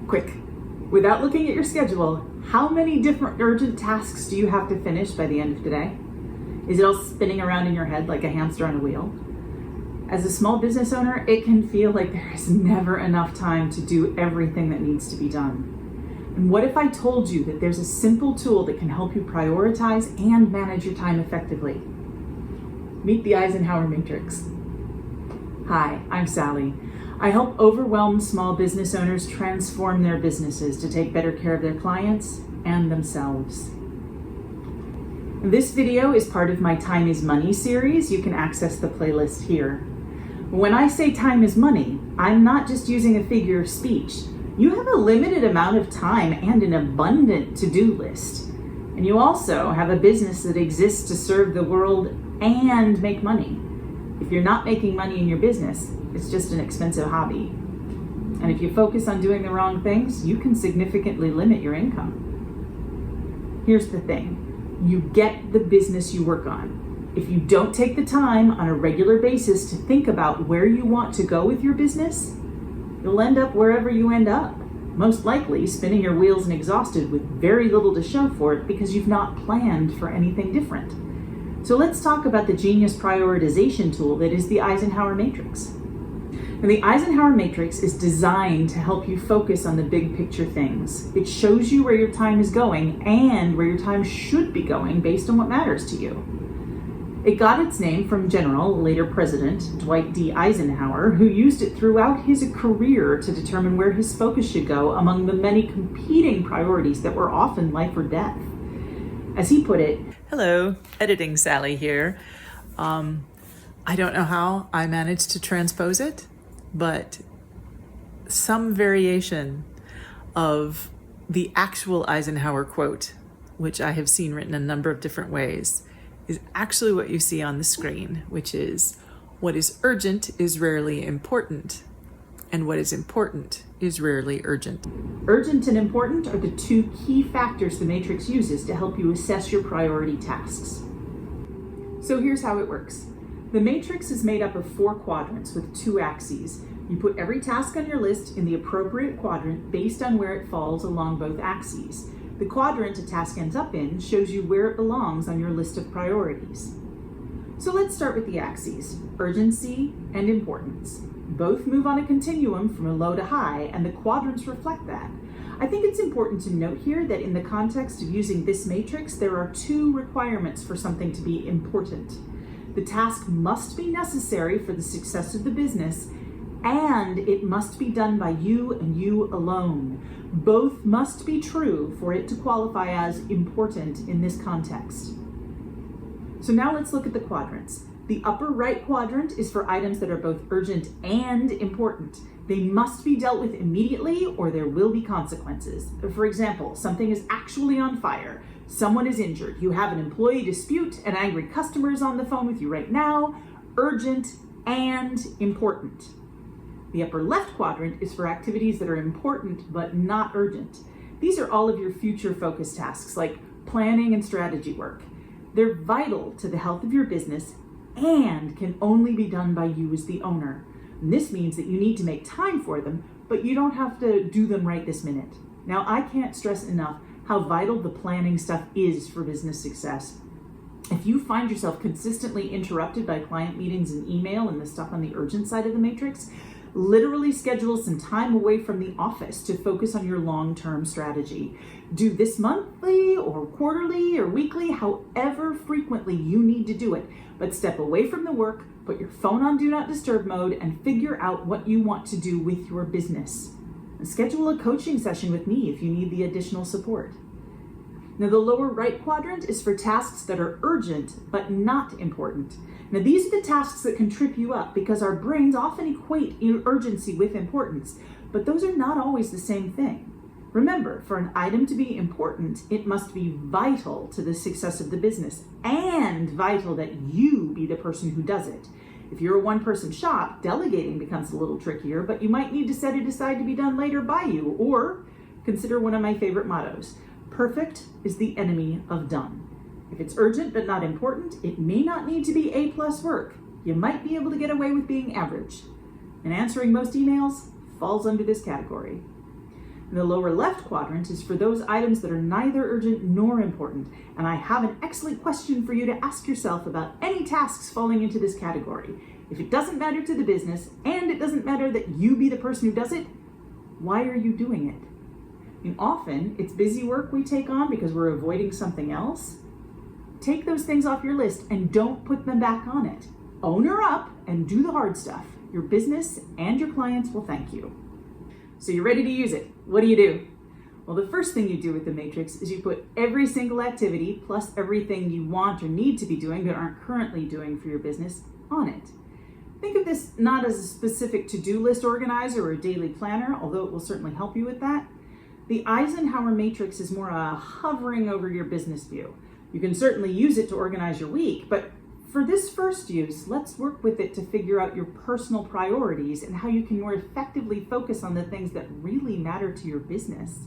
Quick, without looking at your schedule, how many different urgent tasks do you have to finish by the end of today? Is it all spinning around in your head like a hamster on a wheel? As a small business owner, it can feel like there is never enough time to do everything that needs to be done. And what if I told you that there's a simple tool that can help you prioritize and manage your time effectively? Meet the Eisenhower Matrix. Hi, I'm Sally. I help overwhelmed small business owners transform their businesses to take better care of their clients and themselves. This video is part of my Time is Money series. You can access the playlist here. When I say time is money, I'm not just using a figure of speech. You have a limited amount of time and an abundant to-do list. And you also have a business that exists to serve the world and make money. If you're not making money in your business, it's just an expensive hobby. And if you focus on doing the wrong things, you can significantly limit your income. Here's the thing. You get the business you work on. If you don't take the time on a regular basis to think about where you want to go with your business, you'll end up wherever you end up. Most likely spinning your wheels and exhausted with very little to show for it because you've not planned for anything different. So let's talk about the genius prioritization tool that is the Eisenhower Matrix. Now, the Eisenhower Matrix is designed to help you focus on the big picture things. It shows you where your time is going and where your time should be going based on what matters to you. It got its name from General, later President, Dwight D. Eisenhower, who used it throughout his career to determine where his focus should go among the many competing priorities that were often life or death. As he put it, hello, editing Sally here. I don't know how I managed to transpose it, but some variation of the actual Eisenhower quote, which I have seen written a number of different ways, is actually what you see on the screen, which is, what is urgent is rarely important, and what is important is rarely urgent. Urgent and important are the two key factors the Matrix uses to help you assess your priority tasks. So here's how it works. The Matrix is made up of 4 quadrants with 2 axes. You put every task on your list in the appropriate quadrant based on where it falls along both axes. The quadrant a task ends up in shows you where it belongs on your list of priorities. So let's start with the axes, urgency and importance. Both move on a continuum from a low to high, and the quadrants reflect that. I think it's important to note here that in the context of using this matrix, there are 2 requirements for something to be important. The task must be necessary for the success of the business, and it must be done by you and you alone. Both must be true for it to qualify as important in this context. So now let's look at the quadrants. The upper right quadrant is for items that are both urgent and important. They must be dealt with immediately or there will be consequences. For example, something is actually on fire. Someone is injured. You have an employee dispute. An angry customer is on the phone with you right now. Urgent and important. The upper left quadrant is for activities that are important but not urgent. These are all of your future focus tasks like planning and strategy work. They're vital to the health of your business and can only be done by you as the owner. And this means that you need to make time for them, but you don't have to do them right this minute. Now, I can't stress enough how vital the planning stuff is for business success. If you find yourself consistently interrupted by client meetings and email and the stuff on the urgent side of the matrix, literally schedule some time away from the office to focus on your long-term strategy. Do this monthly or quarterly or weekly, however frequently you need to do it. But step away from the work, put your phone on Do Not Disturb mode, and figure out what you want to do with your business. And schedule a coaching session with me if you need the additional support. Now, the lower right quadrant is for tasks that are urgent but not important. Now, these are the tasks that can trip you up because our brains often equate urgency with importance, but those are not always the same thing. Remember, for an item to be important, it must be vital to the success of the business and vital that you be the person who does it. If you're a one-person shop, delegating becomes a little trickier, but you might need to set it aside to be done later by you, or consider one of my favorite mottos: perfect is the enemy of done. If it's urgent but not important, it may not need to be A+ work. You might be able to get away with being average. And answering most emails falls under this category. And the lower left quadrant is for those items that are neither urgent nor important. And I have an excellent question for you to ask yourself about any tasks falling into this category. If it doesn't matter to the business, and it doesn't matter that you be the person who does it, why are you doing it? And often it's busy work we take on because we're avoiding something else. Take those things off your list and don't put them back on it. Own her up and do the hard stuff. Your business and your clients will thank you. So you're ready to use it. What do? Well, the first thing you do with the matrix is you put every single activity plus everything you want or need to be doing but aren't currently doing for your business on it. Think of this not as a specific to-do list organizer or a daily planner, although it will certainly help you with that. The Eisenhower Matrix is more a hovering over your business view. You can certainly use it to organize your week, but for this first use, let's work with it to figure out your personal priorities and how you can more effectively focus on the things that really matter to your business.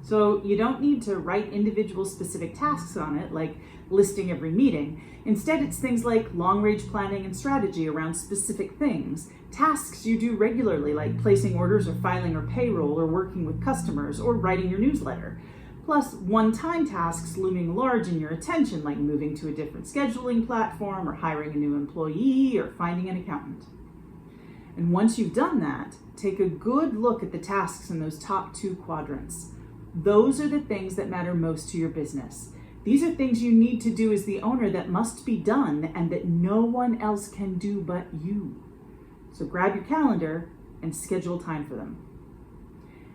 So you don't need to write individual specific tasks on it, like listing every meeting. Instead, it's things like long-range planning and strategy around specific things, tasks you do regularly, like placing orders or filing or payroll or working with customers or writing your newsletter. Plus one-time tasks looming large in your attention, like moving to a different scheduling platform or hiring a new employee or finding an accountant. And once you've done that, take a good look at the tasks in those top two quadrants. Those are the things that matter most to your business. These are things you need to do as the owner that must be done and that no one else can do but you. So grab your calendar and schedule time for them.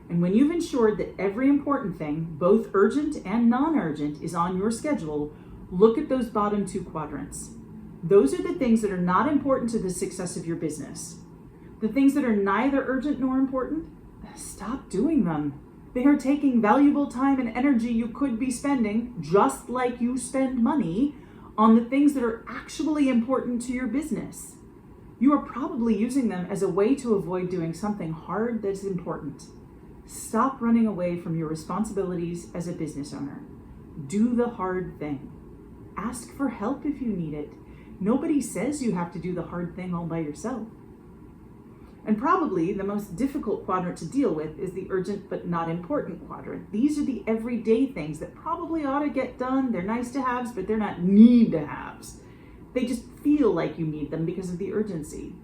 And when you've ensured that every important thing, both urgent and non-urgent, is on your schedule, look at those bottom two quadrants. Those are the things that are not important to the success of your business. The things that are neither urgent nor important, stop doing them. They are taking valuable time and energy you could be spending, just like you spend money, on the things that are actually important to your business. You are probably using them as a way to avoid doing something hard that's important. Stop running away from your responsibilities as a business owner. Do the hard thing. Ask for help if you need it. Nobody says you have to do the hard thing all by yourself. And probably the most difficult quadrant to deal with is the urgent but not important quadrant. These are the everyday things that probably ought to get done. They're nice to haves, but they're not need to haves. They just feel like you need them because of the urgency.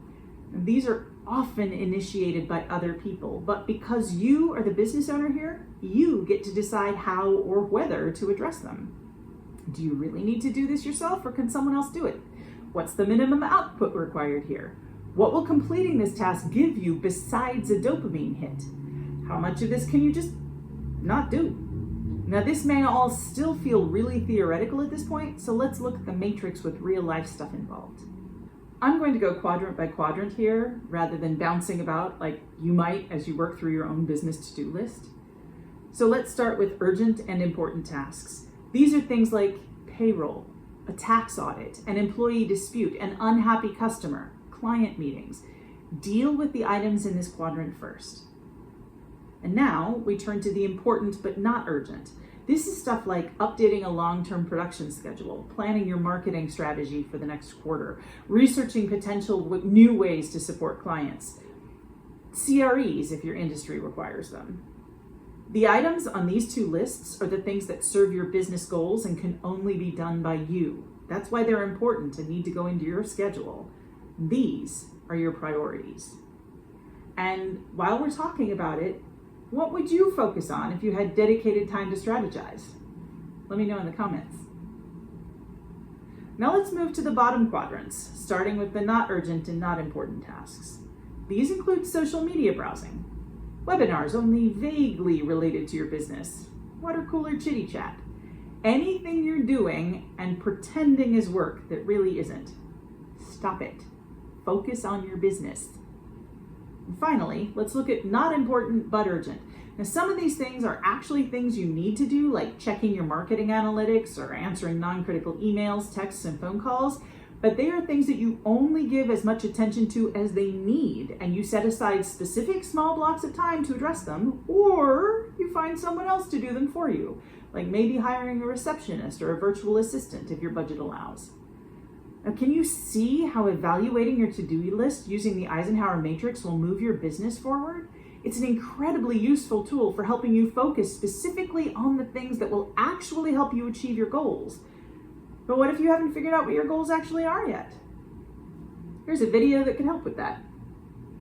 And these are often initiated by other people, but because you are the business owner here, you get to decide how or whether to address them. Do you really need to do this yourself, or can someone else do it? What's the minimum output required here? What will completing this task give you besides a dopamine hit? How much of this can you just not do? Now, this may all still feel really theoretical at this point, so let's look at the matrix with real life stuff involved. I'm going to go quadrant by quadrant here rather than bouncing about like you might as you work through your own business to-do list. So let's start with urgent and important tasks. These are things like payroll, a tax audit, an employee dispute, an unhappy customer, client meetings. Deal with the items in this quadrant first. And now we turn to the important but not urgent. This is stuff like updating a long-term production schedule, planning your marketing strategy for the next quarter, researching potential new ways to support clients, CREs if your industry requires them. The items on these two lists are the things that serve your business goals and can only be done by you. That's why they're important and need to go into your schedule. These are your priorities. And while we're talking about it, what would you focus on if you had dedicated time to strategize? Let me know in the comments. Now let's move to the bottom quadrants, starting with the not urgent and not important tasks. These include social media browsing, webinars only vaguely related to your business, water cooler chitty chat, anything you're doing and pretending is work that really isn't. Stop it. Focus on your business. And finally, let's look at not important but urgent. Now, some of these things are actually things you need to do, like checking your marketing analytics or answering non-critical emails, texts, and phone calls, but they are things that you only give as much attention to as they need, and you set aside specific small blocks of time to address them, or you find someone else to do them for you, like maybe hiring a receptionist or a virtual assistant if your budget allows. Now, can you see how evaluating your to-do list using the Eisenhower Matrix will move your business forward? It's an incredibly useful tool for helping you focus specifically on the things that will actually help you achieve your goals. But what if you haven't figured out what your goals actually are yet? Here's a video that can help with that.